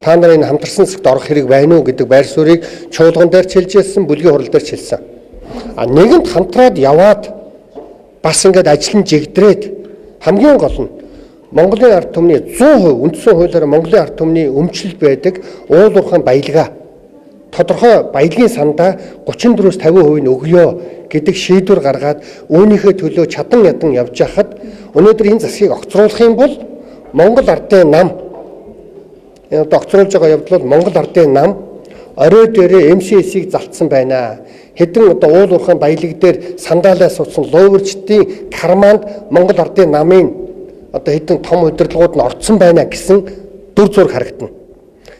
Та нарын хамтарсан засагт орох хэрэг байна уу гэдэг байр суурийг чуулган дээр чилжүүлсэн, бүлгийн хурал дээр чилсэн. Нэгэнт хамтраад яваад бас ингээд ажил нь жигдрээд хамгийн гол нь Монголын ард түмний 100% үндсэн хуулиар Монголын ард түмний өмчлөлт байдаг уул уурхайн баялгаа тодорхой баялагын сандаа 34-с 50% нь өгье гэдэг шийдвэр гаргаад үүнийхээ төлөө чадан ядан явж хахад өнөөдөр энэ засгийг огцруулах юм бол Монгол ардын нам огцруулж байгаа явдал Монгол ардын нам орой дээрээ МСС-ийг залтсан байна. Хэдэн уул уурхайн баялаг дээр сандаалаа суудсан лууварчдын карманд Монгол ардын намын хэдэн том удирдлагууд нь орцсон байна гэсэн дүр зураг харагдана.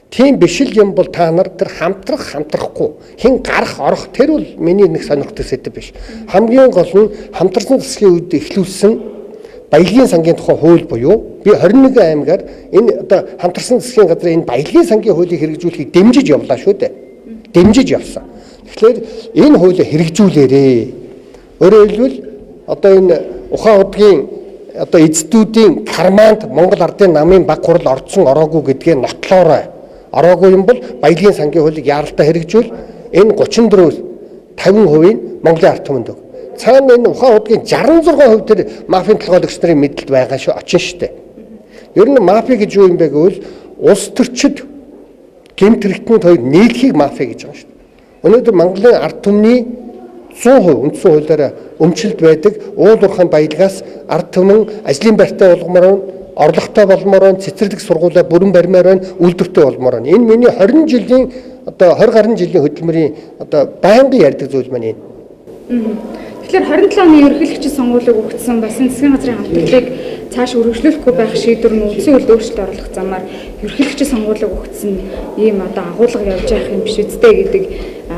Тийм биш л юм бол та нар тэр хамтрахгүй хэн гарах орох тэр бол миний нэг сонирхдаг сэдв биш. Хамгийн гол нь хамтарсан засгийн үед эхлүүлсэн баялагын сангийн тухай хууль буюу би 21 аймгаар энэ хамтарсан засгийн газрын энэ баялагын сангийн хуулийг хэрэгжүүлэхийг дэмжиж явлаа шүү дээ. Дэмжиж явсан. Тэгэхээр энэ хуулийг хэрэгжүүлээрээ. Өөрөөр хэлбэл энэ ухаан удгийн эзэдүүдийн карманд Монгол ардын намын баг хурал орцсон ороогүй гэдгээ нотлоорой. Ороогүй юм бол баялагын сангийн хуулийг яаралтай хэрэгжүүл энэ 34-50% нь Монголын ард түмэнд өг. Цаана энэ ухаан удгийн 66% тэр мафийн толгойлогч нарын мэдлэлд байгаа шүү очин штэ. Ер нь мафи гэж юу юм бэ гэвэл улс төрчид гэмт хэрэгтнүүд хоёр нийлхийг мафи гэж байгаа шүү. Өнөөдөр Монголын ард түмний 100% үндсэн хуулиараа өмчлөлт байдаг уул уурхайн баялагаас ард түмэн ажлын байртай болгомоор орлоготой болмоор цэцэрлэг сургуулаа бүрэн барьмаар байна, үйлдвэртэй болмоор байна. Энэ миний 20 жилийн 20 гаруй жилийн хөдөлмөрийн байнгын ярьдаг зүйл маань энэ. Тэгэхээр 27 оны ерөнхийлөгчийн сонгуулийг өгсөн бас энэ засгийн газрын хамтлагийг цааш үргэлжлүүлэхгүй байх шийдвэр нь үндсэн хуулинд өөрчлөлт оруулах замаар ерөнхийлөгчийн сонгуулийг өгсөн ийм агуулга явж явах юм биш үстэй гэдэг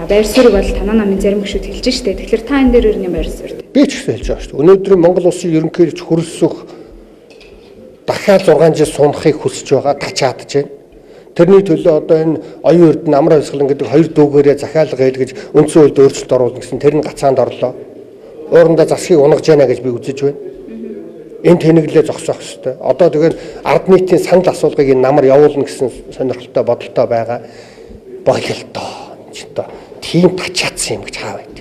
байр суурийг бол танаа намын зарим гишүүд хэлж штэ. Тэгэхээр та энэ дээр юу юм байр суурь? Би ч хэлж байгаа шүү. Өнөөдөр Монгол улсын ерөнхийлөгч хөрөлсөх дахиад 6 жил сунахыг хүсэж байгаа тачаадж байна. Тэрний төлөө энэ оюун эрдэнэ амар хувьсгалан гэдэг хоёр дүүгээрээ захиалга хэлгэж үндсэн хуулинд өөрчлөлт оруулна гэсэн тэр нь гацаанд орлоо. Уурандаа засгийг унгаж байна гэж би үзэж байна. Энэ тэнэглээ зогсоох хэрэгтэй. Одоо тэгээд ард нийтийн санал асуулгыг энэ намар явуулна гэсэн сонирхолтой бодолтой байгаа. Бололтоо. Тийм тачаадсан юм гэж хаа байд.